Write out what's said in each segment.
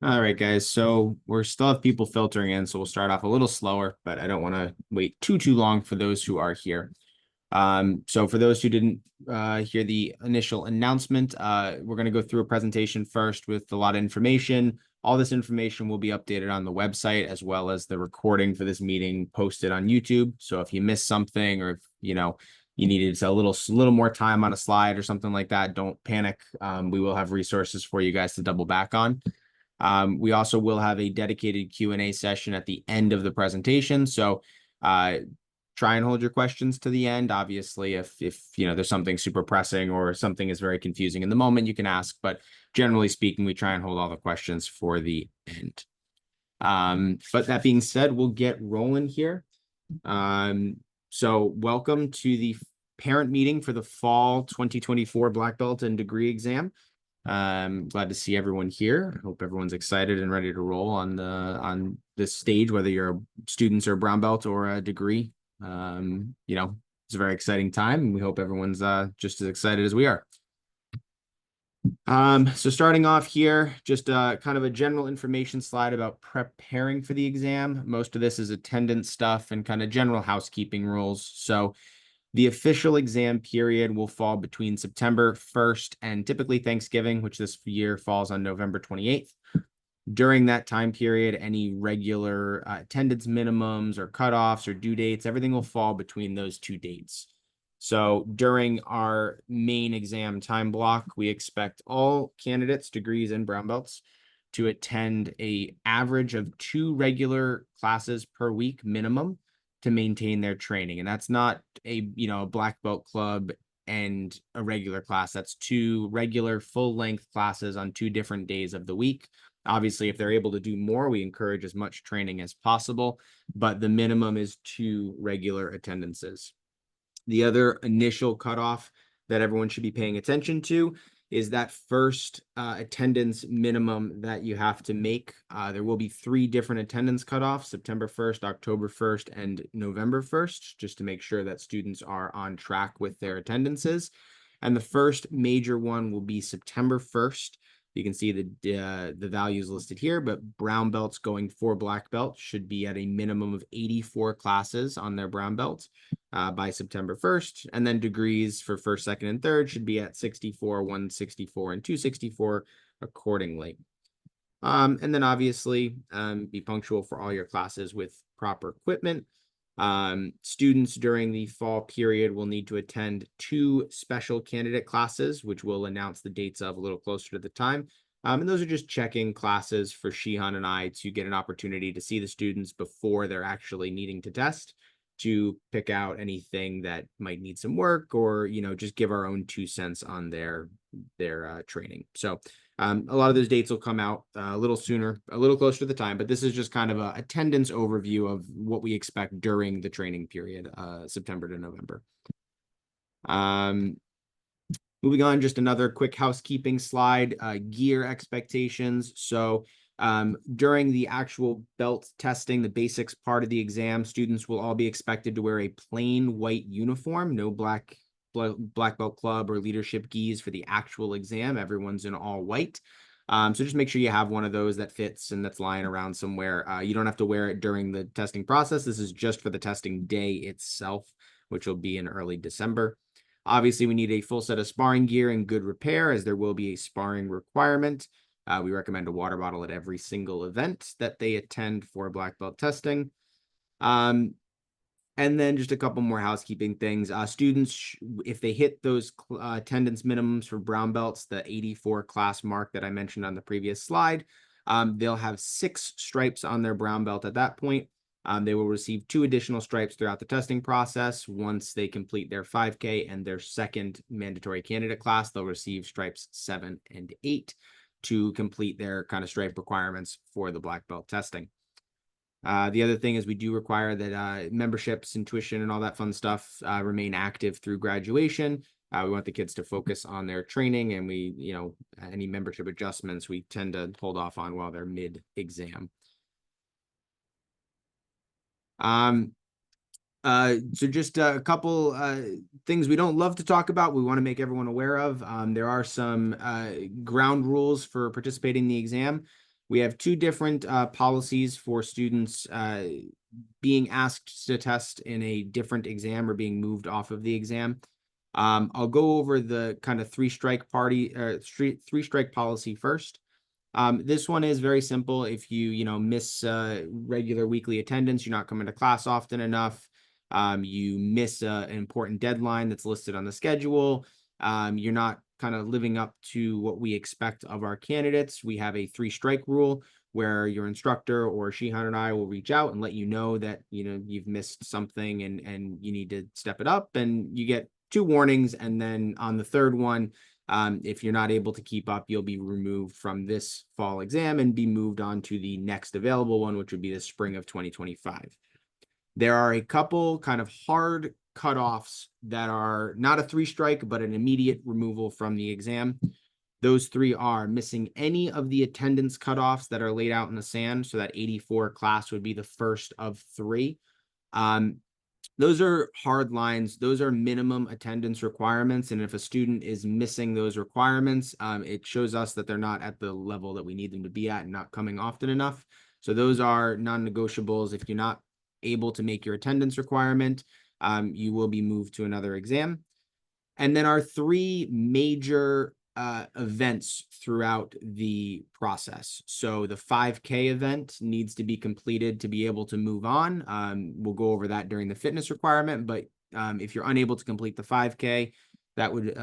All right, guys. So we're still have people filtering in, so we'll start off a little slower, but I don't want to wait too long for those who are here. So for those who didn't hear the initial announcement, we're going to go through a presentation first with a lot of information. All this information will be updated on the website as well as the recording for this meeting posted on YouTube. So if you missed something or if you needed a little more time on a slide or something like that, don't panic. We will have resources for you guys to double back on. We also will have a dedicated Q&A session at the end of the presentation. So try and hold your questions to the end. Obviously, if there's something super pressing or something is very confusing in the moment, you can ask. But generally speaking, we try and hold all the questions for the end. But that being said, we'll get rolling here. So welcome to the parent meeting for the fall 2024 Black Belt and degree exam. Glad to see everyone here. I hope everyone's excited and ready to roll on this stage, whether you're students or brown belt or a degree. It's a very exciting time, and we hope everyone's just as excited as we are. So starting off here, just kind of a general information slide about preparing for the exam. Most of this is attendance stuff and kind of general housekeeping rules. So the official exam period will fall between September 1st and typically Thanksgiving, which this year falls on November 28th. During that time period, any regular attendance minimums or cutoffs or due dates, everything will fall between those two dates. So during our main exam time block, we expect all candidates, degrees, and brown belts to attend an average of 2 regular classes per week minimum to maintain their training. And that's not a black belt club and a regular class. That's 2 regular full-length classes on 2 different days of the week. Obviously, if they're able to do more, we encourage as much training as possible, but the minimum is 2 regular attendances. The other initial cutoff that everyone should be paying attention to is that first attendance minimum that you have to make. There will be 3 different attendance cutoffs: September 1st, October 1st, and November 1st, just to make sure that students are on track with their attendances. And the first major one will be September 1st. You can see the values listed here, but brown belts going for black belt should be at a minimum of 84 classes on their brown belt by September 1st. And then degrees for first, second, and third should be at 64, 164, and 264 accordingly. And then obviously be punctual for all your classes with proper equipment. Students during the fall period will need to attend 2 special candidate classes, which we'll announce the dates of a little closer to the time. And those are just check-in classes for Shihan and I to get an opportunity to see the students before they're actually needing to test, to pick out anything that might need some work, or just give our own 2 cents on their training. So a lot of those dates will come out a little sooner, a little closer to the time, but this is just kind of a attendance overview of what we expect during the training period, September to November. Moving on, just another quick housekeeping slide, gear expectations. So during the actual belt testing, the basics part of the exam, students will all be expected to wear a plain white uniform, no black belt club or leadership gis for the actual exam. Everyone's in all white. So just make sure you have one of those that fits and that's lying around somewhere. You don't have to wear it during the testing process. This is just for the testing day itself, which will be in early December. Obviously, we need a full set of sparring gear and good repair, as there will be a sparring requirement. We recommend a water bottle at every single event that they attend for black belt testing. And then just a couple more housekeeping things. Students, if they hit those attendance minimums for brown belts, the 84 class mark that I mentioned on the previous slide, they'll have 6 stripes on their brown belt at that point. They will receive 2 additional stripes throughout the testing process. Once they complete their 5K and their second mandatory candidate class, they'll receive stripes 7 and 8 to complete their kind of stripe requirements for the black belt testing. The other thing is we do require that memberships and tuition and all that fun stuff remain active through graduation. We want the kids to focus on their training, and we, any membership adjustments we tend to hold off on while they're mid-exam. So just a couple things we don't love to talk about, we want to make everyone aware of. There are some ground rules for participating in the exam. We have two different policies for students being asked to test in a different exam or being moved off of the exam. I'll go over the kind of three strike policy first. This one is very simple. If you miss regular weekly attendance, you're not coming to class often enough, you miss an important deadline that's listed on the schedule, you're not kind of living up to what we expect of our candidates, we have a three strike rule where your instructor or Shihan and I will reach out and let you know that you've missed something and you need to step it up, and you get two warnings, and then on the third one, if you're not able to keep up, you'll be removed from this fall exam and be moved on to the next available one, which would be the spring of 2025. There are a couple kind of hard cutoffs that are not a three strike, but an immediate removal from the exam. Those three are missing any of the attendance cutoffs that are laid out in the sand. So that 84 class would be the first of three. Those are hard lines. Those are minimum attendance requirements. And if a student is missing those requirements, it shows us that they're not at the level that we need them to be at and not coming often enough. So those are non-negotiables. If you're not able to make your attendance requirement, you will be moved to another exam. And then our three major events throughout the process. So the 5K event needs to be completed to be able to move on. We'll go over that during the fitness requirement, but if you're unable to complete the 5K, that would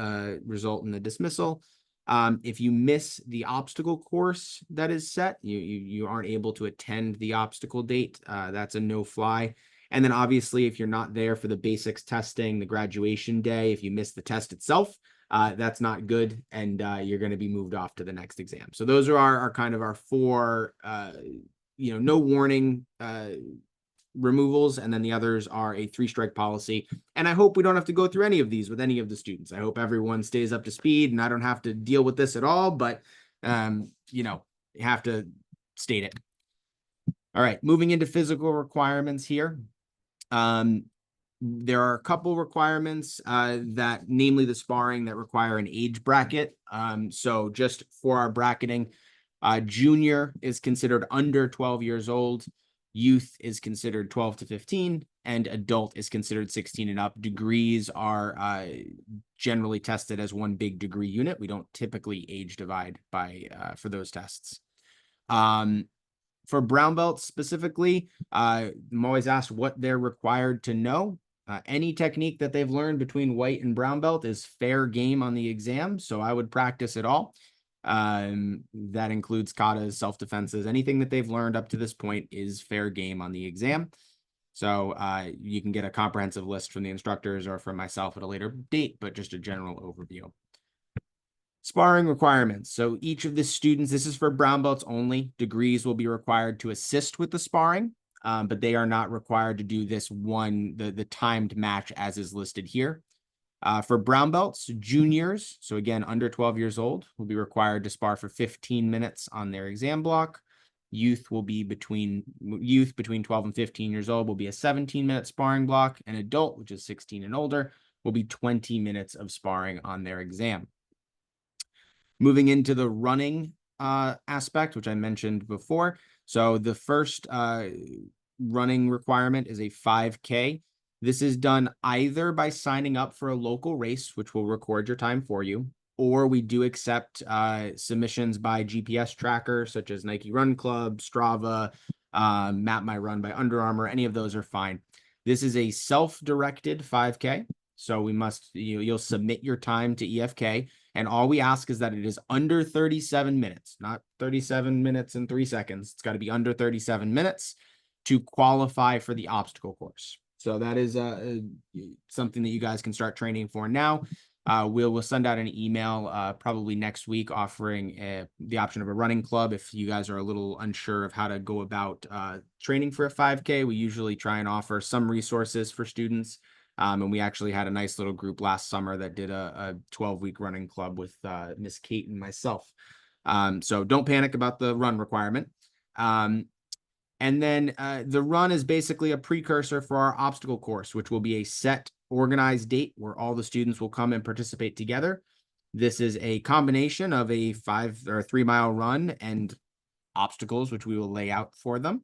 result in the dismissal. If you miss the obstacle course that is set, you aren't able to attend the obstacle date, that's a no-fly. And then obviously, if you're not there for the basics testing, the graduation day, if you miss the test itself, that's not good, and you're going to be moved off to the next exam. So those are our kind of our four, no warning removals, and then the others are a three strike policy. And I hope we don't have to go through any of these with any of the students. I hope everyone stays up to speed and I don't have to deal with this at all, but you have to state it. All right, moving into physical requirements here. There are a couple requirements that, namely the sparring, that require an age bracket. So just for our bracketing, junior is considered under 12 years old, youth is considered 12 to 15, and adult is considered 16 and up. Degrees are generally tested as one big degree unit. We don't typically age divide for those tests. For brown belts specifically, I'm always asked what they're required to know. Any technique that they've learned between white and brown belt is fair game on the exam, so I would practice it all. That includes katas, self-defenses, anything that they've learned up to this point is fair game on the exam. So you can get a comprehensive list from the instructors or from myself at a later date, but just a general overview. Sparring requirements. So each of the students, this is for brown belts only, degrees will be required to assist with the sparring, but they are not required to do this the timed match as is listed here. For brown belts, juniors, so again, under 12 years old, will be required to spar for 15 minutes on their exam block. Youth between 12 and 15 years old will be a 17-minute sparring block, and adult, which is 16 and older, will be 20 minutes of sparring on their exam. Moving into the running aspect, which I mentioned before. So the first running requirement is a 5K. This is done either by signing up for a local race, which will record your time for you, or we do accept submissions by GPS tracker, such as Nike Run Club, Strava, Map My Run by Under Armour. Any of those are fine. This is a self-directed 5K. So you'll submit your time to EFK, and all we ask is that it is under 37 minutes, not 37 minutes and 3 seconds. It's got to be under 37 minutes to qualify for the obstacle course. So that is something that you guys can start training for now. We'll send out an email probably next week offering the option of a running club. If you guys are a little unsure of how to go about training for a 5K, we usually try and offer some resources for students. And we actually had a nice little group last summer that did a 12-week running club with Miss Kate and myself. So don't panic about the run requirement. And then the run is basically a precursor for our obstacle course, which will be a set organized date where all the students will come and participate together. This is a combination of a 5 or 3 mile run and obstacles, which we will lay out for them.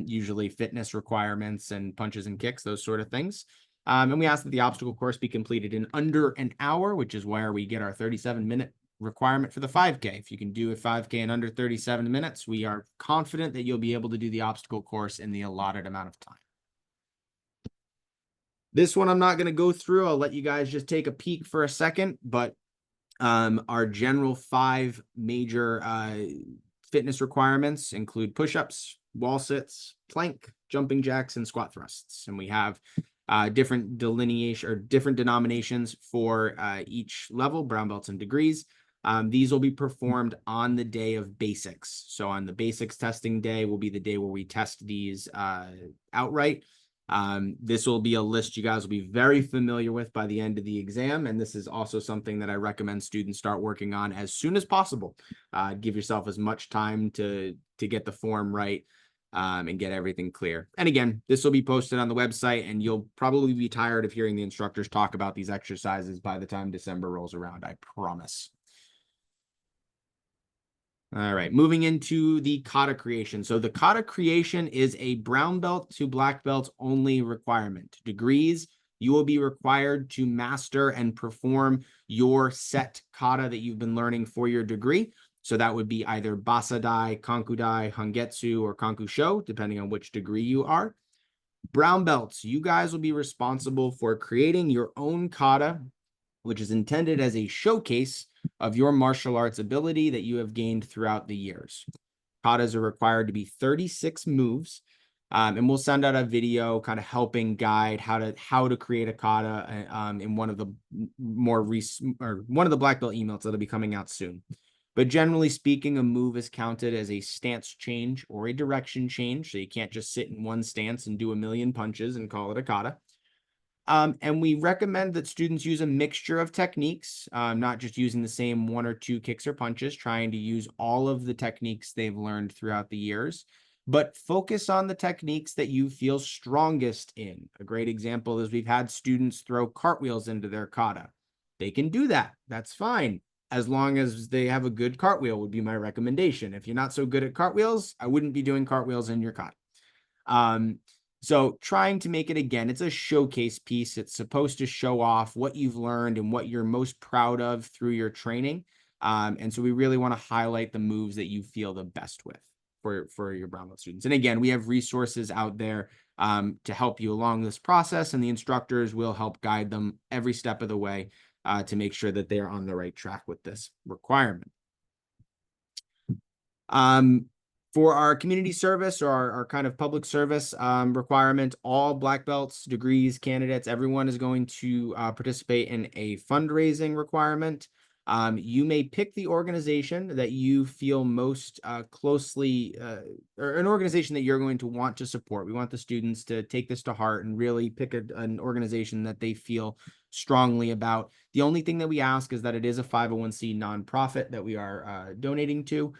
Usually fitness requirements and punches and kicks, those sort of things. And we ask that the obstacle course be completed in under an hour, which is where we get our 37-minute requirement for the 5K. If you can do a 5K in under 37 minutes, we are confident that you'll be able to do the obstacle course in the allotted amount of time. This one I'm not going to go through. I'll let you guys just take a peek for a second, but our general 5 major fitness requirements include push-ups, wall sits, plank, jumping jacks, and squat thrusts. And we have different delineation or different denominations for each level, brown belts and degrees. These will be performed on the day of basics. So on the basics testing day will be the day where we test these outright. This will be a list you guys will be very familiar with by the end of the exam. And this is also something that I recommend students start working on as soon as possible. Give yourself as much time to get the form right and get everything clear. And again, this will be posted on the website, and you'll probably be tired of hearing the instructors talk about these exercises by the time December rolls around, I promise. All right, moving into the kata creation. So the kata creation is a brown belt to black belt only requirement. Degrees, you will be required to master and perform your set kata that you've been learning for your degree. So that would be either Basadai, Kankudai, Hangetsu, or Kankusho, depending on which degree you are. Brown belts, you guys will be responsible for creating your own kata, which is intended as a showcase of your martial arts ability that you have gained throughout the years. Katas are required to be 36 moves, and we'll send out a video kind of helping guide how to create a kata in one of the one of the black belt emails that'll be coming out soon. But generally speaking, a move is counted as a stance change or a direction change, so you can't just sit in one stance and do a million punches and call it a kata. And we recommend that students use a mixture of techniques, not just using the same 1 or 2 kicks or punches, trying to use all of the techniques they've learned throughout the years, but focus on the techniques that you feel strongest in. A great example is we've had students throw cartwheels into their kata. They can do that. That's fine. As long as they have a good cartwheel would be my recommendation. If you're not so good at cartwheels, I wouldn't be doing cartwheels in your kata. So trying to make it, again, it's a showcase piece. It's supposed to show off what you've learned and what you're most proud of through your training. And so we really want to highlight the moves that you feel the best with for your brown belt students. And again, we have resources out there to help you along this process, and the instructors will help guide them every step of the way to make sure that they are on the right track with this requirement. For our community service or our kind of public service requirement, all black belts, degrees, candidates, everyone is going to participate in a fundraising requirement. You may pick the organization that you feel most closely, or an organization that you're going to want to support. We want the students to take this to heart and really pick an organization that they feel strongly about. The only thing that we ask is that it is a 501c nonprofit that we are donating to.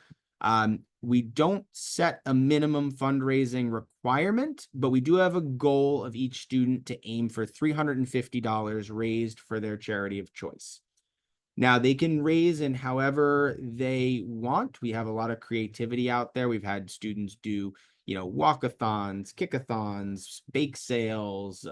We don't set a minimum fundraising requirement, but we do have a goal of each student to aim for $350 raised for their charity of choice. Now, they can raise in however they want. We have a lot of creativity out there. We've had students do, walkathons, kickathons, bake sales,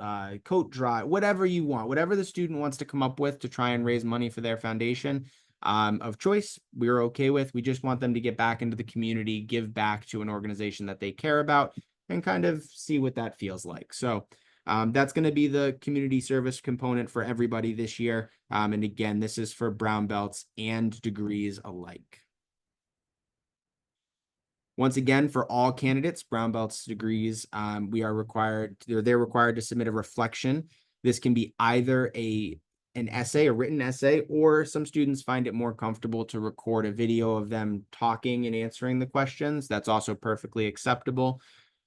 coat drive, whatever you want, whatever the student wants to come up with to try and raise money for their foundation of choice, we're okay with. We just want them to get back into the community, give back to an organization that they care about, and kind of see what that feels like. So that's going to be the community service component for everybody this year. And again, this is for brown belts and degrees alike. Once again, for all candidates, brown belts, degrees, they're required to submit a reflection. This can be either an essay, a written essay, or some students find it more comfortable to record a video of them talking and answering the questions. That's also perfectly acceptable.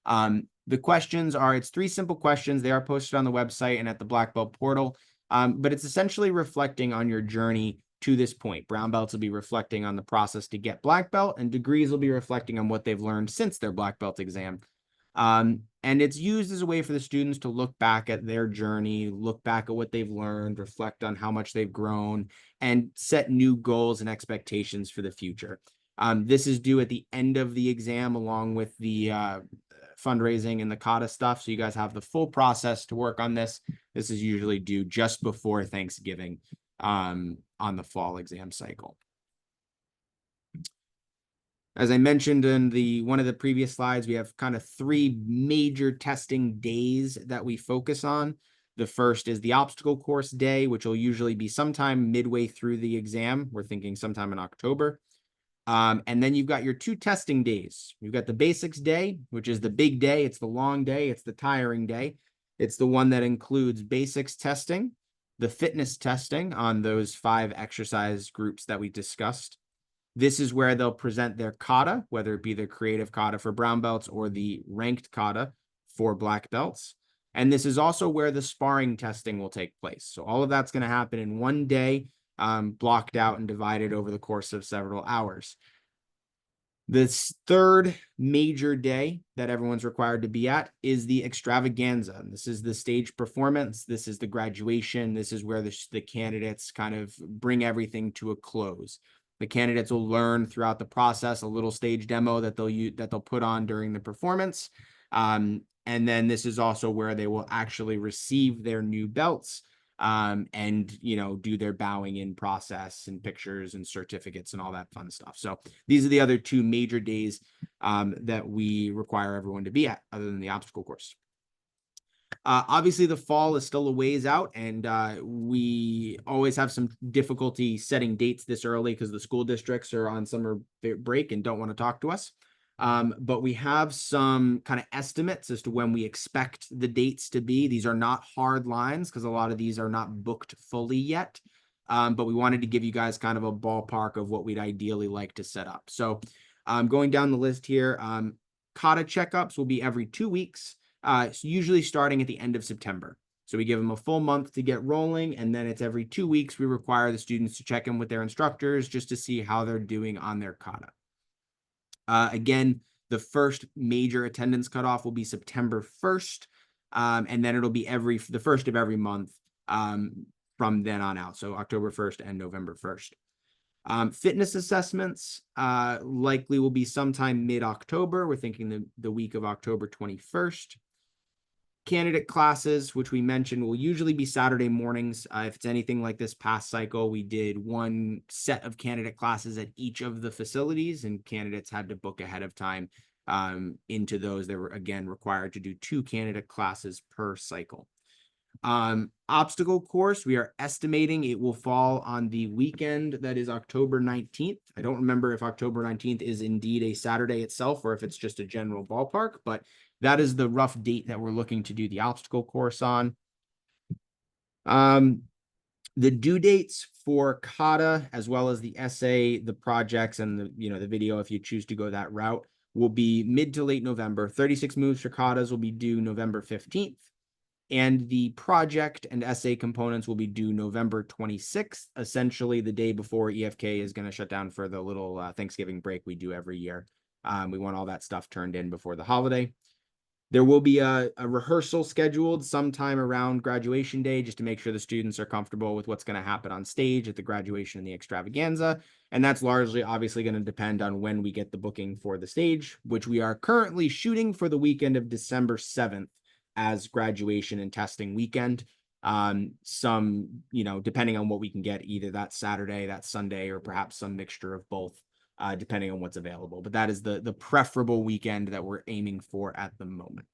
The questions it's 3 simple questions. They are posted on the website and at the Black Belt portal, but it's essentially reflecting on your journey to this point. Brown belts will be reflecting on the process to get black belt, and degrees will be reflecting on what they've learned since their black belt exam. And it's used as a way for the students to look back at their journey, look back at what they've learned, reflect on how much they've grown, and set new goals and expectations for the future. This is due at the end of the exam along with the fundraising and the kata stuff. So you guys have the full process to work on this. This is usually due just before Thanksgiving on the fall exam cycle. As I mentioned in one of the previous slides, we have kind of 3 major testing days that we focus on. The first is the obstacle course day, which will usually be sometime midway through the exam. We're thinking sometime in October. And then you've got your 2 testing days. You've got the basics day, which is the big day. It's the long day. It's the tiring day. It's the one that includes basics testing, the fitness testing on those 5 exercise groups that we discussed. This is where they'll present their kata, whether it be the creative kata for brown belts or the ranked kata for black belts. And this is also where the sparring testing will take place. So all of that's going to happen in one day, blocked out and divided over the course of several hours. This third major day that everyone's required to be at is the extravaganza. This is the stage performance. This is the graduation. This is where the candidates kind of bring everything to a close. The candidates will learn throughout the process a little stage demo that they'll put on during the performance. And then this is also where they will actually receive their new belts and do their bowing in process and pictures and certificates and all that fun stuff. So these are the other 2 major days that we require everyone to be at, other than the obstacle course. Obviously, the fall is still a ways out, and we always have some difficulty setting dates this early because the school districts are on summer break and don't want to talk to us. But we have some kind of estimates as to when we expect the dates to be. These are not hard lines because a lot of these are not booked fully yet. But we wanted to give you guys kind of a ballpark of what we'd ideally like to set up. So going down the list here, kata checkups will be every 2 weeks. Usually starting at the end of September. So we give them a full month to get rolling, and then it's every 2 weeks we require the students to check in with their instructors just to see how they're doing on their kata. Again, the first major attendance cutoff will be September 1st, and then it'll be the first of every month from then on out. So October 1st and November 1st. Fitness assessments likely will be sometime mid-October. We're thinking the week of October 21st. Candidate classes, which we mentioned, will usually be Saturday mornings. If it's anything like this past cycle, we did 1 set of candidate classes at each of the facilities, and candidates had to book ahead of time into those. They were, again, required to do 2 candidate classes per cycle. Obstacle course, we are estimating it will fall on the weekend that is October 19th. I don't remember if October 19th is indeed a Saturday itself or if it's just a general ballpark, but that is the rough date that we're looking to do the obstacle course on. The due dates for kata, as well as the essay, the projects, and the video, if you choose to go that route, will be mid to late November. 36 moves for katas will be due November 15th. And the project and essay components will be due November 26th, essentially the day before EFK is going to shut down for the little Thanksgiving break we do every year. We want all that stuff turned in before the holiday. There will be a rehearsal scheduled sometime around graduation day just to make sure the students are comfortable with what's going to happen on stage at the graduation and the extravaganza. And that's largely obviously going to depend on when we get the booking for the stage, which we are currently shooting for the weekend of December 7th as graduation and testing weekend. Depending on what we can get, either that Saturday, that Sunday, or perhaps some mixture of both. Depending on what's available. But that is the preferable weekend that we're aiming for at the moment.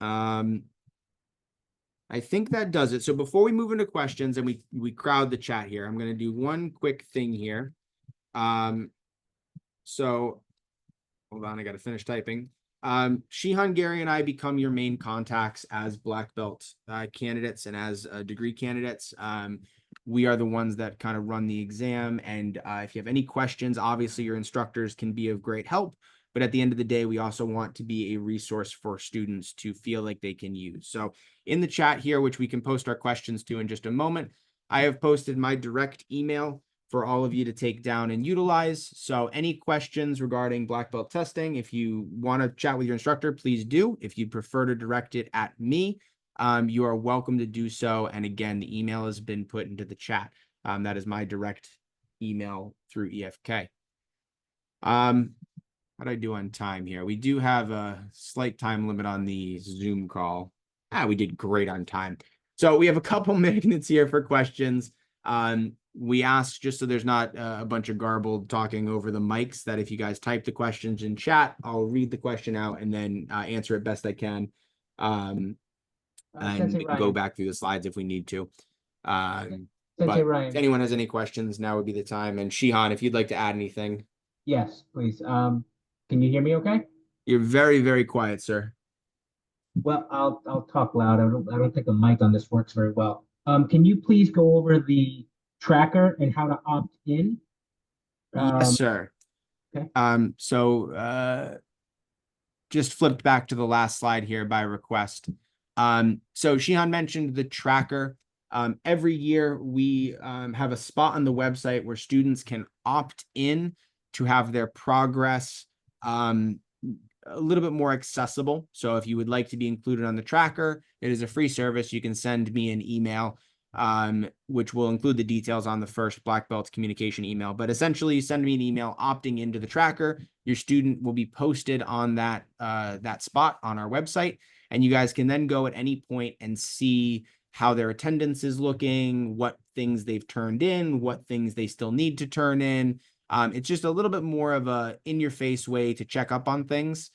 I think that does it. So before we move into questions and we crowd the chat here, I'm going to do one quick thing here. So hold on, I got to finish typing. Shihan, Gary, and I become your main contacts as black belt candidates and as degree candidates. We are the ones that kind of run the exam. And if you have any questions, obviously your instructors can be of great help. But at the end of the day, we also want to be a resource for students to feel like they can use. So in the chat here, which we can post our questions to in just a moment, I have posted my direct email for all of you to take down and utilize. So any questions regarding black belt testing, if you want to chat with your instructor, please do. If you prefer to direct it at me, you are welcome to do so. And again, the email has been put into the chat. That is my direct email through EFK. How do I do on time here? We do have a slight time limit on the Zoom call. We did great on time. So we have a couple minutes here for questions. We asked, just so there's not a bunch of garbled talking over the mics, that if you guys type the questions in chat, I'll read the question out and then answer it best I can. And we can go back through the slides if we need to. But if anyone has any questions, now would be the time. And Shihan, if you'd like to add anything. Yes, please. Can you hear me okay? You're very, very quiet, sir. Well, I'll talk loud. I don't think a mic on this works very well. Can you please go over the tracker and how to opt in? Yes, sir. Okay. So just flipped back to the last slide here by request. So Shihan mentioned the tracker. Every year we have a spot on the website where students can opt in to have their progress a little bit more accessible. So if you would like to be included on the tracker, it is a free service. You can send me an email, which will include the details on the first Black Belt communication email. But essentially, you send me an email opting into the tracker. Your student will be posted on that spot on our website, and you guys can then go at any point and see how their attendance is looking, what things they've turned in, what things they still need to turn in. It's just a little bit more of a in-your-face way to check up on things.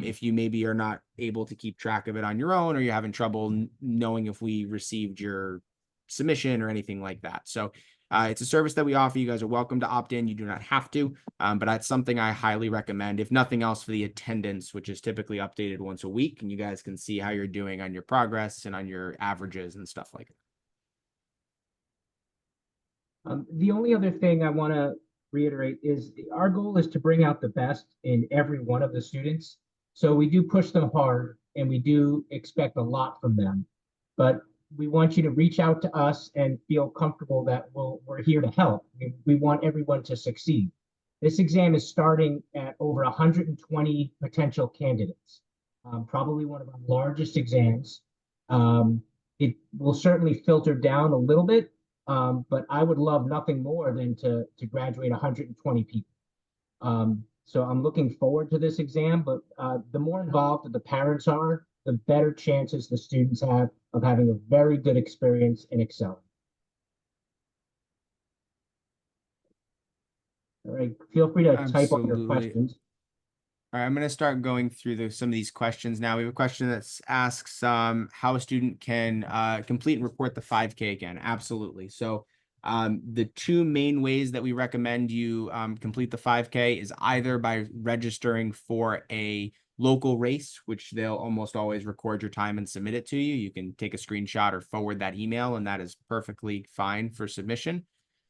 If you maybe are not able to keep track of it on your own, or you're having trouble knowing if we received your submission or anything like that. So it's a service that we offer. You guys are welcome to opt in. You do not have to, but that's something I highly recommend, if nothing else, for the attendance, which is typically updated once a week, and you guys can see how you're doing on your progress and on your averages and stuff like that. The only other thing I want to reiterate is our goal is to bring out the best in every one of the students. So we do push them hard and we do expect a lot from them, but we want you to reach out to us and feel comfortable that we're here to help. We want everyone to succeed. This exam is starting at over 120 potential candidates, probably one of our largest exams. It will certainly filter down a little bit, but I would love nothing more than to graduate 120 people. So I'm looking forward to this exam, but the more involved the parents are, the better chances the students have of having a very good experience and excelling. All right, feel free to type on your questions. All right, I'm going to start going through some of these questions now. We have a question that asks how a student can complete and report the 5K again. Absolutely. So the two main ways that we recommend you complete the 5K is either by registering for a local race, which they'll almost always record your time and submit it to you. You can take a screenshot or forward that email, and that is perfectly fine for submission.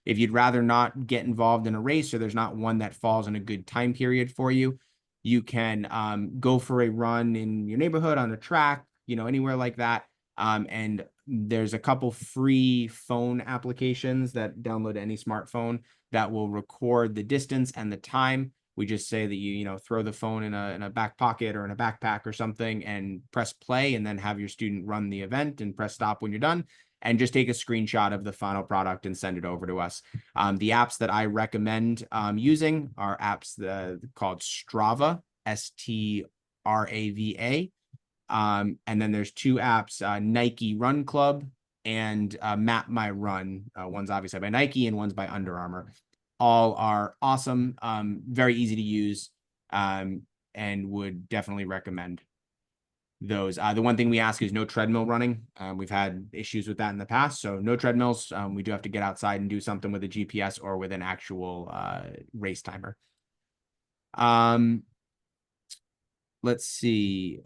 If you'd rather not get involved in a race, or there's not one that falls in a good time period for you, you can go for a run in your neighborhood on a track, anywhere like that. And there's a couple free phone applications that download any smartphone that will record the distance and the time. We just say that you throw the phone in a back pocket or in a backpack or something and press play, and then have your student run the event and press stop when you're done, and just take a screenshot of the final product and send it over to us. The apps that I recommend using are apps called Strava, Strava. And then there's two apps, Nike Run Club and Map My Run. One's obviously by Nike and one's by Under Armour. All are awesome, very easy to use, and would definitely recommend those. The one thing we ask is no treadmill running. We've had issues with that in the past, so no treadmills. We do have to get outside and do something with a GPS or with an actual race timer. Let's see.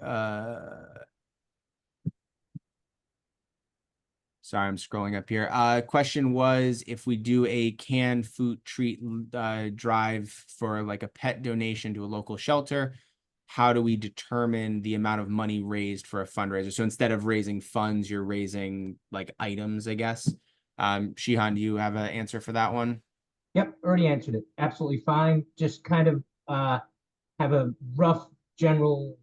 Sorry, I'm scrolling up here. Question was, if we do a canned food treat drive for like a pet donation to a local shelter, how do we determine the amount of money raised for a fundraiser? So instead of raising funds, you're raising like items, I guess. Shihan, do you have an answer for that one? Yep, already answered it. Absolutely fine. Just kind of have a rough general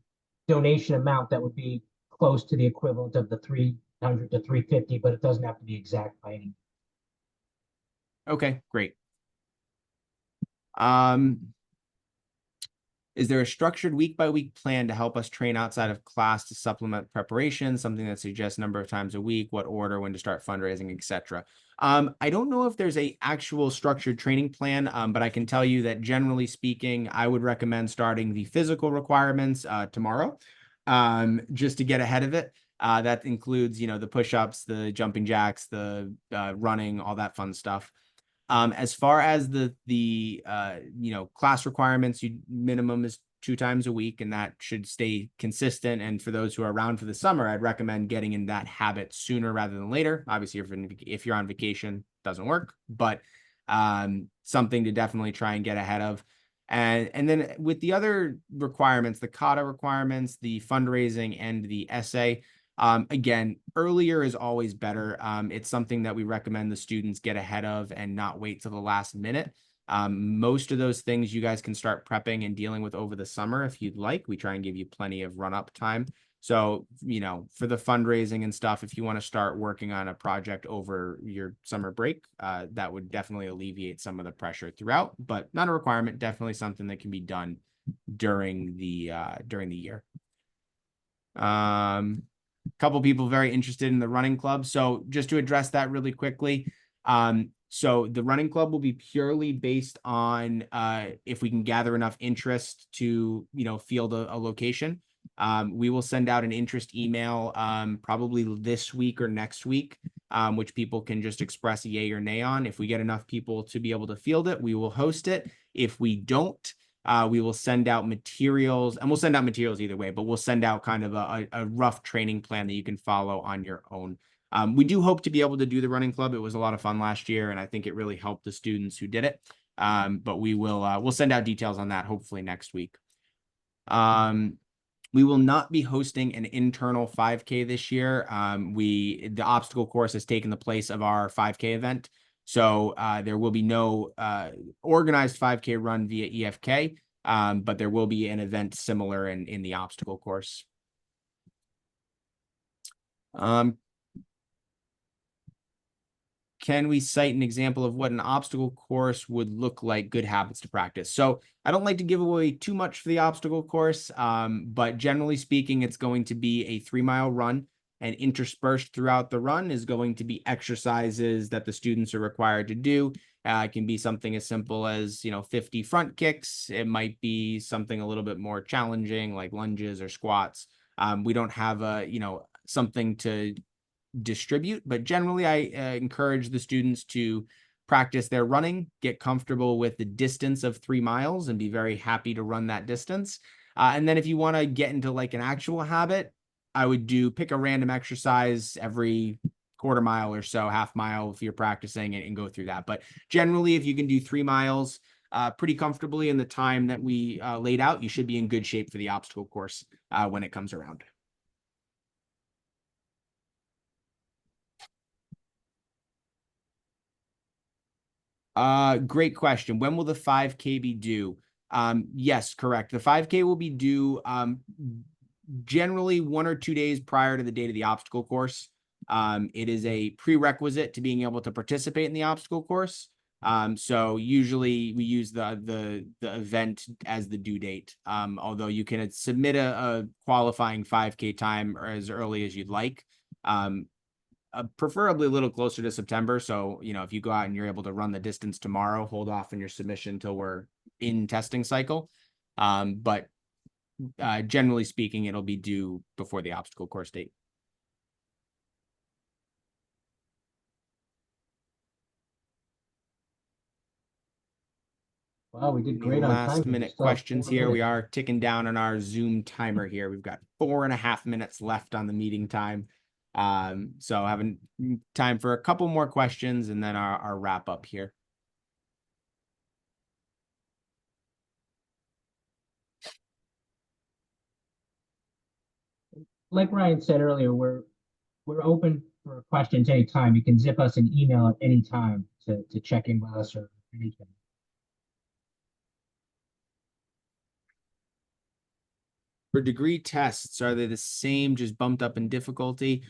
donation amount that would be close to the equivalent of the 300 to 350, but it doesn't have to be exact by any. Okay, great. Is there a structured week by week plan to help us train outside of class to supplement preparation? Something that suggests number of times a week, what order, when to start fundraising, etc. I don't know if there's a actual structured training plan, but I can tell you that generally speaking, I would recommend starting the physical requirements tomorrow, just to get ahead of it. That includes, the push-ups, the jumping jacks, the running, all that fun stuff. As far as the class requirements, you minimum is 2 times a week, and that should stay consistent. And for those who are around for the summer, I'd recommend getting in that habit sooner rather than later. Obviously, if you're on vacation, doesn't work, but something to definitely try and get ahead of. And then with the other requirements, the kata requirements, the fundraising, and the essay, again, earlier is always better. It's something that we recommend the students get ahead of and not wait till the last minute. Most of those things you guys can start prepping and dealing with over the summer if you'd like. We try and give you plenty of run-up time. So, for the fundraising and stuff, if you want to start working on a project over your summer break, that would definitely alleviate some of the pressure throughout, but not a requirement, definitely something that can be done during the year. Couple people very interested in the running club. So just to address that really quickly, so the running club will be purely based on if we can gather enough interest to field a location. We will send out an interest email probably this week or next week, which people can just express yay or nay on. If we get enough people to be able to field it, we will host it. If we don't, we will send out materials, and we'll send out materials either way, but we'll send out kind of a rough training plan that you can follow on your own. We do hope to be able to do the running club. It was a lot of fun last year, and I think it really helped the students who did it. But we'll send out details on that hopefully next week. We will not be hosting an internal 5K this year. The obstacle course has taken the place of our 5K event. So there will be no organized 5K run via EFK, but there will be an event similar in the obstacle course. Can we cite an example of what an obstacle course would look like, good habits to practice? So I don't like to give away too much for the obstacle course, but generally speaking, it's going to be a 3-mile run, and interspersed throughout the run is going to be exercises that the students are required to do. It can be something as simple as 50 front kicks. It might be something a little bit more challenging like lunges or squats. We don't have something to distribute, but generally I encourage the students to practice their running, get comfortable with the distance of 3 miles, and be very happy to run that distance. And then if you want to get into like an actual habit, I would pick a random exercise every quarter mile or so, half mile if you're practicing, and go through that. But generally, if you can do 3 miles pretty comfortably in the time that we laid out, you should be in good shape for the obstacle course when it comes around. Great question. When will the 5K be due? Yes, correct. The 5K will be due generally 1 or 2 days prior to the date of the obstacle course. It is a prerequisite to being able to participate in the obstacle course. So usually we use the event as the due date. Although you can submit a qualifying 5K time as early as you'd like. Preferably a little closer to September. So, if you go out and you're able to run the distance tomorrow, hold off on your submission until we're in testing cycle. But generally speaking, it'll be due before the obstacle course date. Wow, we did Any great on time. last We minute still have questions 4 here? We minutes. are ticking down on our Zoom timer here. We've got 4.5 minutes left on the meeting time. So having time for a couple more questions and then our wrap up here. Like Ryan said earlier, we're open for questions anytime. You can zip us an email at any time to check in with us or anything. For degree tests, are they the same, just bumped up in difficulty?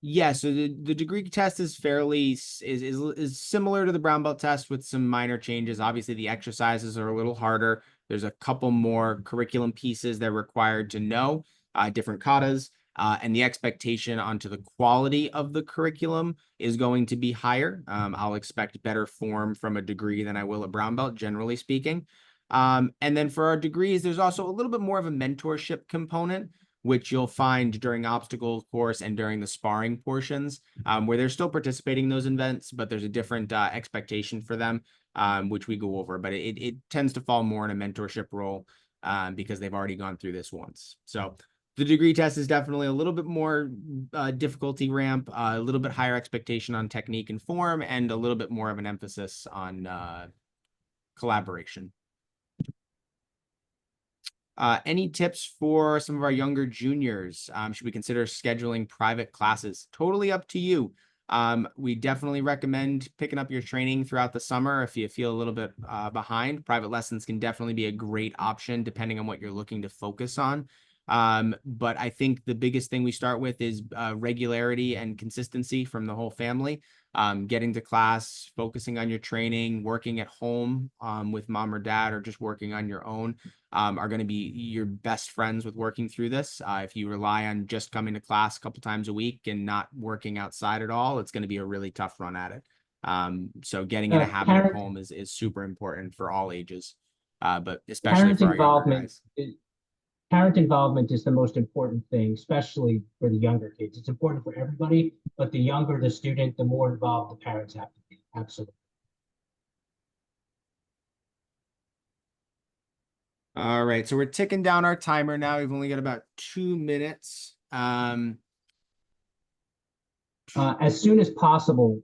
Yeah, so the degree test is fairly is similar to the brown belt test with some minor changes. Obviously, the exercises are a little harder. There's a couple more curriculum pieces they're required to know, different katas, and the expectation onto the quality of the curriculum is going to be higher. I'll expect better form from a degree than I will a brown belt, generally speaking. And then for our degrees, there's also a little bit more of a mentorship component, which you'll find during obstacle course and during the sparring portions, where they're still participating in those events, but there's a different expectation for them, which we go over. But it tends to fall more in a mentorship role because they've already gone through this once. So the degree test is definitely a little bit more difficulty ramp, a little bit higher expectation on technique and form, and a little bit more of an emphasis on collaboration. Any tips for some of our younger juniors? Should we consider scheduling private classes? Totally up to you. We definitely recommend picking up your training throughout the summer if you feel a little bit behind. Private lessons can definitely be a great option depending on what you're looking to focus on. But I think the biggest thing we start with is regularity and consistency from the whole family. Getting to class, focusing on your training, working at home with mom or dad, or just working on your own are going to be your best friends with working through this. If you rely on just coming to class a couple times a week and not working outside at all, it's going to be a really tough run at it. So getting in a habit at Parent home is super important for all ages, but especially parent for our younger involvement guys. parent involvement is the most important thing, especially for the younger kids. It's important for everybody, but the younger the student, the more involved the parents have to be. Absolutely. All right, so we're ticking down our timer now. We've only got about 2 minutes. As soon as possible.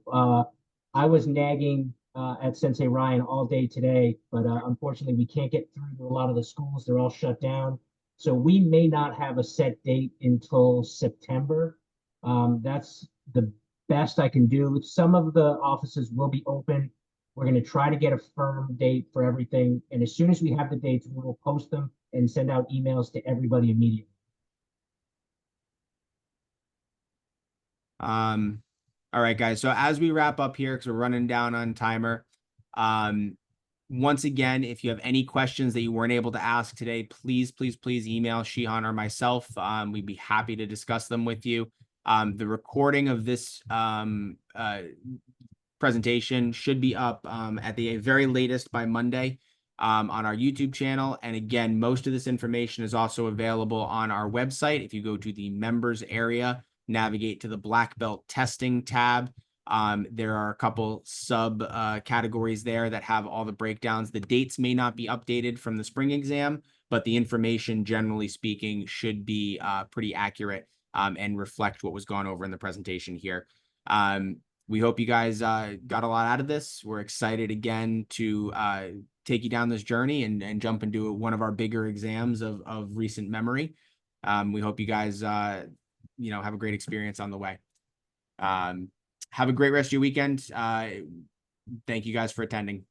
I was nagging at Sensei Ryan all day today, but unfortunately, we can't get through to a lot of the schools. They're all shut down. So we may not have a set date until September. That's the best I can do. Some of the offices will be open. We're going to try to get a firm date for everything. And as soon as we have the dates, we will post them and send out emails to everybody immediately. Um, all right, guys. So as we wrap up here, because we're running down on timer, um, once again, if you have any questions that you weren't able to ask today, please email Shihan or myself. We'd be happy to discuss them with you. The recording of this presentation should be up at the very latest by Monday on our YouTube channel. And again, most of this information is also available on our website. If you go to the members area, navigate to the Black Belt Testing tab. There are a couple sub categories there that have all the breakdowns. The dates may not be updated from the spring exam, but the information, generally speaking, should be pretty accurate and reflect what was gone over in the presentation here. We hope you guys got a lot out of this. We're excited again to take you down this journey and jump into one of our bigger exams of recent memory. We hope you guys have a great experience on the way. Have a great rest of your weekend. Thank you guys for attending.